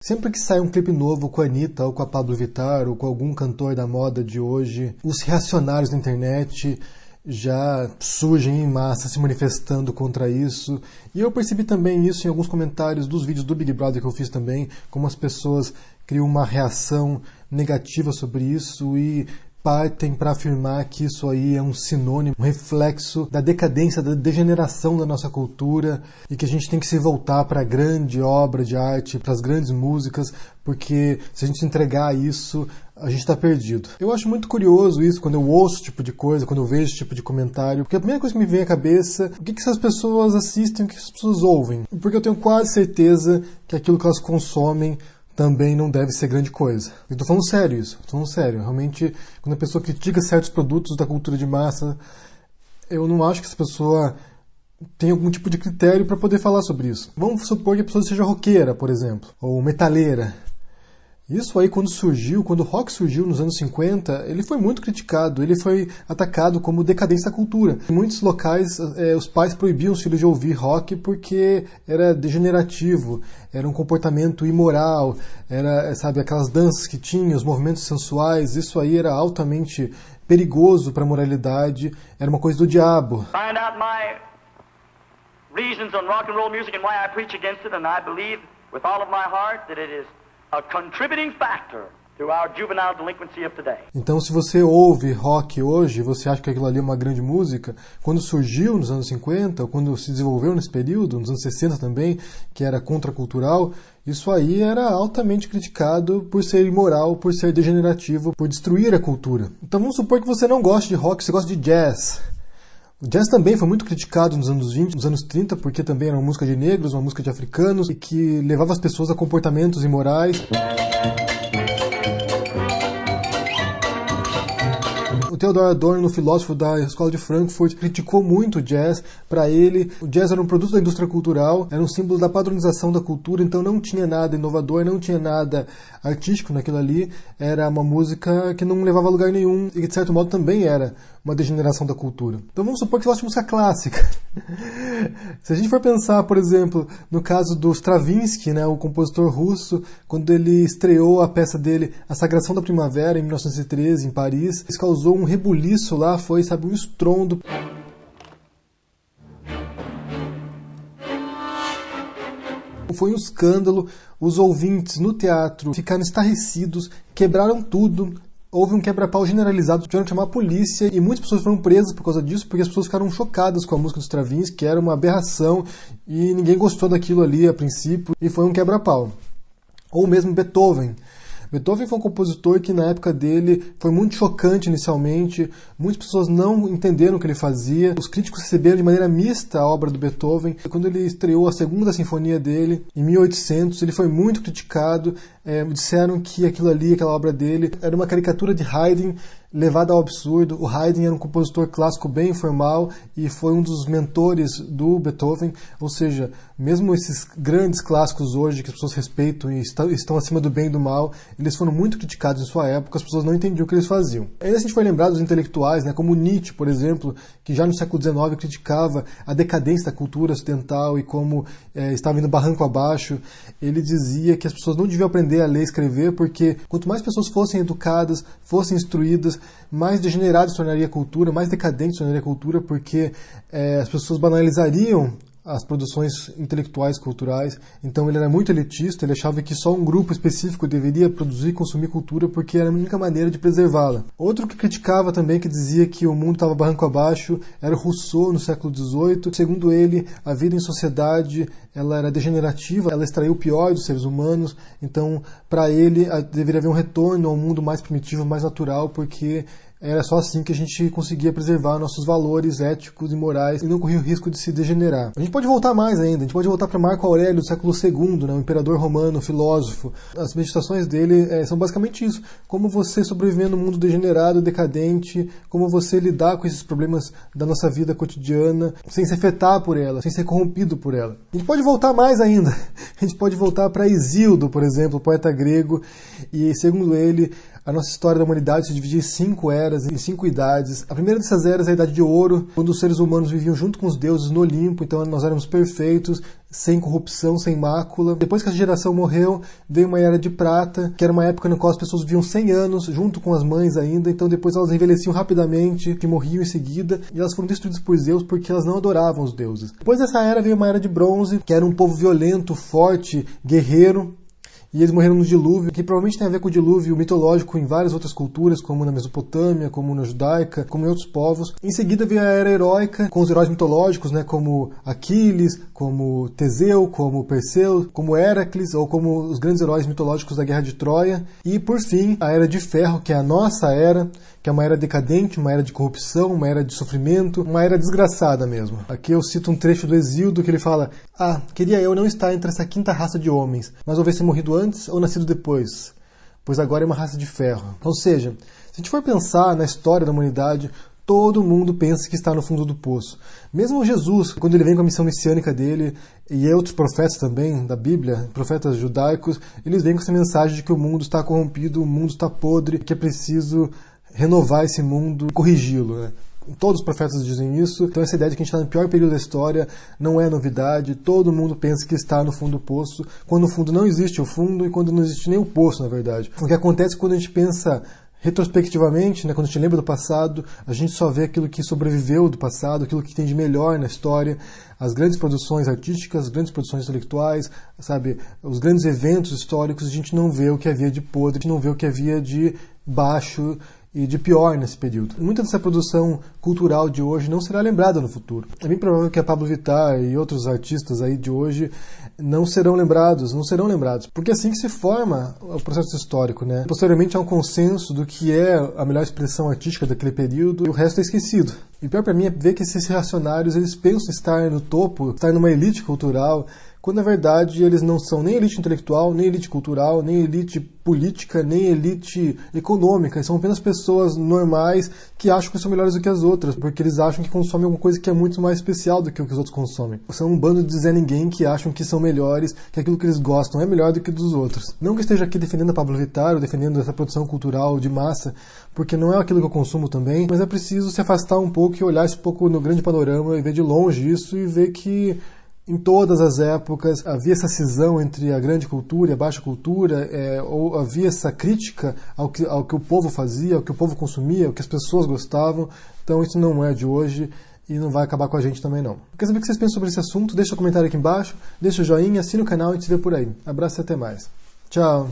Sempre que sai um clipe novo com a Anitta, ou com a Pabllo Vittar, ou com algum cantor da moda de hoje, os reacionários da internet já surgem em massa se manifestando contra isso. E eu percebi também isso em alguns comentários dos vídeos do Big Brother que eu fiz também, como as pessoas criam uma reação negativa sobre isso e partem para afirmar que isso aí é um sinônimo, um reflexo da decadência, da degeneração da nossa cultura e que a gente tem que se voltar para a grande obra de arte, para as grandes músicas, porque se a gente se entregar a isso, a gente está perdido. Eu acho muito curioso isso quando eu ouço esse tipo de coisa, quando eu vejo esse tipo de comentário, porque a primeira coisa que me vem à cabeça é o que essas pessoas assistem, o que essas pessoas ouvem. Porque eu tenho quase certeza que aquilo que elas consomem também não deve ser grande coisa. Eu tô falando sério isso, tô falando sério. Realmente, quando a pessoa critica certos produtos da cultura de massa, eu não acho que essa pessoa tem algum tipo de critério para poder falar sobre isso. Vamos supor que a pessoa seja roqueira, por exemplo, ou metaleira. Isso aí, quando o rock surgiu nos anos 50, ele foi muito criticado, ele foi atacado como decadência da cultura. Em muitos locais, os pais proibiam os filhos de ouvir rock porque era degenerativo, era um comportamento imoral, era, sabe, aquelas danças que tinha, os movimentos sensuais, isso aí era altamente perigoso para a moralidade, era uma coisa do diabo. Find out my reasons on rock and roll music and why I preach against it, and I believe with all of my heart that it is a contributing factor to our juvenile delinquency of today. Então, se você ouve rock hoje, você acha que aquilo ali é uma grande música, quando surgiu nos anos 50, ou quando se desenvolveu nesse período, nos anos 60 também, que era contracultural, isso aí era altamente criticado por ser imoral, por ser degenerativo, por destruir a cultura. Então, vamos supor que você não gosta de rock, você gosta de jazz. O jazz também foi muito criticado nos anos 20, nos anos 30, porque também era uma música de negros, uma música de africanos, e que levava as pessoas a comportamentos imorais. O Theodor Adorno, filósofo da Escola de Frankfurt, criticou muito o jazz. Para ele, o jazz era um produto da indústria cultural, era um símbolo da padronização da cultura, então não tinha nada inovador, não tinha nada artístico naquilo ali. Era uma música que não levava a lugar nenhum e que, de certo modo, também era uma degeneração da cultura. Então vamos supor que você gosta de música clássica. Se a gente for pensar, por exemplo, no caso do Stravinsky, né, o compositor russo, quando ele estreou a peça dele, A Sagração da Primavera, em 1913, em Paris, isso causou um rebuliço lá, foi, sabe, um estrondo. Foi um escândalo, os ouvintes no teatro ficaram estarrecidos, quebraram tudo. Houve um quebra-pau generalizado, tiveram que chamar a polícia e muitas pessoas foram presas por causa disso, porque as pessoas ficaram chocadas com a música do Stravinsky, que era uma aberração e ninguém gostou daquilo ali a princípio e foi um quebra-pau. Ou mesmo Beethoven. Beethoven foi um compositor que na época dele foi muito chocante inicialmente, muitas pessoas não entenderam o que ele fazia, os críticos receberam de maneira mista a obra do Beethoven. Quando ele estreou a segunda sinfonia dele, em 1800, ele foi muito criticado, disseram que aquilo ali, aquela obra dele, era uma caricatura de Haydn levada ao absurdo. O Haydn era um compositor clássico bem informal e foi um dos mentores do Beethoven, ou seja, mesmo esses grandes clássicos hoje que as pessoas respeitam e estão acima do bem e do mal, eles foram muito criticados em sua época, as pessoas não entendiam o que eles faziam. Ainda se a gente for lembrar dos intelectuais, né, como Nietzsche, por exemplo, que já no século XIX criticava a decadência da cultura ocidental e como estava indo barranco abaixo, ele dizia que as pessoas não deviam aprender a ler e escrever porque quanto mais pessoas fossem educadas, fossem instruídas, mais degenerada se tornaria a cultura, mais decadente se tornaria a cultura, porque as pessoas banalizariam as produções intelectuais, culturais. Então ele era muito elitista, ele achava que só um grupo específico deveria produzir e consumir cultura porque era a única maneira de preservá-la. Outro que criticava também, que dizia que o mundo estava barranco abaixo, era Rousseau, no século XVIII. Segundo ele, a vida em sociedade ela era degenerativa, ela extraiu o pior dos seres humanos, então para ele deveria haver um retorno ao mundo mais primitivo, mais natural, porque era só assim que a gente conseguia preservar nossos valores éticos e morais e não corria o risco de se degenerar. A gente pode voltar mais ainda, a gente pode voltar para Marco Aurélio do século II, né, o imperador romano, filósofo. As meditações dele são basicamente isso, como você sobreviver no mundo degenerado, decadente, como você lidar com esses problemas da nossa vida cotidiana, sem se afetar por ela, sem ser corrompido por ela. A gente pode voltar mais ainda, a gente pode voltar para Hesíodo, por exemplo, poeta grego, e segundo ele, a nossa história da humanidade se divide em 5 eras, eras, em 5 idades. A primeira dessas eras é a Idade de Ouro, quando os seres humanos viviam junto com os deuses no Olimpo, então nós éramos perfeitos, sem corrupção, sem mácula. Depois que essa geração morreu, veio uma Era de Prata, que era uma época na qual as pessoas viviam 100 anos, junto com as mães ainda, então depois elas envelheciam rapidamente, que morriam em seguida, e elas foram destruídas por Zeus porque elas não adoravam os deuses. Depois dessa era veio uma Era de Bronze, que era um povo violento, forte, guerreiro, e eles morreram no dilúvio, que provavelmente tem a ver com o dilúvio mitológico em várias outras culturas, como na Mesopotâmia, como na judaica, como em outros povos. Em seguida veio a Era Heróica, com os heróis mitológicos, né, como Aquiles, como Teseu, como Perseu, como Héracles, ou como os grandes heróis mitológicos da Guerra de Troia. E, por fim, a Era de Ferro, que é a nossa era, que é uma era decadente, uma era de corrupção, uma era de sofrimento, uma era desgraçada mesmo. Aqui eu cito um trecho do Hesíodo que ele fala: queria eu não estar entre essa quinta raça de homens, mas houvesse morrido antes ou nascido depois, pois agora é uma raça de ferro. Ou seja, se a gente for pensar na história da humanidade, todo mundo pensa que está no fundo do poço. Mesmo Jesus, quando ele vem com a missão messiânica dele, e outros profetas também da Bíblia, profetas judaicos, eles vêm com essa mensagem de que o mundo está corrompido, o mundo está podre, que é preciso renovar esse mundo e corrigi-lo, né? Todos os profetas dizem isso, então essa ideia de que a gente está no pior período da história não é novidade, todo mundo pensa que está no fundo do poço, quando no fundo não existe o fundo e quando não existe nem o poço, na verdade. O que acontece quando a gente pensa retrospectivamente, né, quando a gente lembra do passado, a gente só vê aquilo que sobreviveu do passado, aquilo que tem de melhor na história, as grandes produções artísticas, as grandes produções intelectuais, sabe, os grandes eventos históricos, a gente não vê o que havia de podre, a gente não vê o que havia de baixo e de pior nesse período. Muita dessa produção cultural de hoje não será lembrada no futuro. É bem provável que a Pablo Vittar e outros artistas aí de hoje não serão lembrados, porque é assim que se forma o processo histórico, né? Posteriormente há um consenso do que é a melhor expressão artística daquele período e o resto é esquecido. E pior para mim é ver que esses reacionários, eles pensam estar no topo, estar numa elite cultural, quando na verdade eles não são nem elite intelectual, nem elite cultural, nem elite política, nem elite econômica. Eles são apenas pessoas normais que acham que são melhores do que as outras, porque eles acham que consomem alguma coisa que é muito mais especial do que o que os outros consomem. São um bando de Zé Ninguém que acham que são melhores, que aquilo que eles gostam é melhor do que dos outros. Não que eu esteja aqui defendendo a Pablo Vittar ou defendendo essa produção cultural de massa, porque não é aquilo que eu consumo também, mas é preciso se afastar um pouco e olhar um pouco no grande panorama e ver de longe isso e ver que em todas as épocas havia essa cisão entre a grande cultura e a baixa cultura, ou havia essa crítica ao que o povo fazia, ao que o povo consumia, ao que as pessoas gostavam. Então isso não é de hoje e não vai acabar com a gente também não. Quer saber o que vocês pensam sobre esse assunto? Deixa um comentário aqui embaixo, deixa o joinha, assina o canal e a gente se vê por aí. Abraço e até mais. Tchau!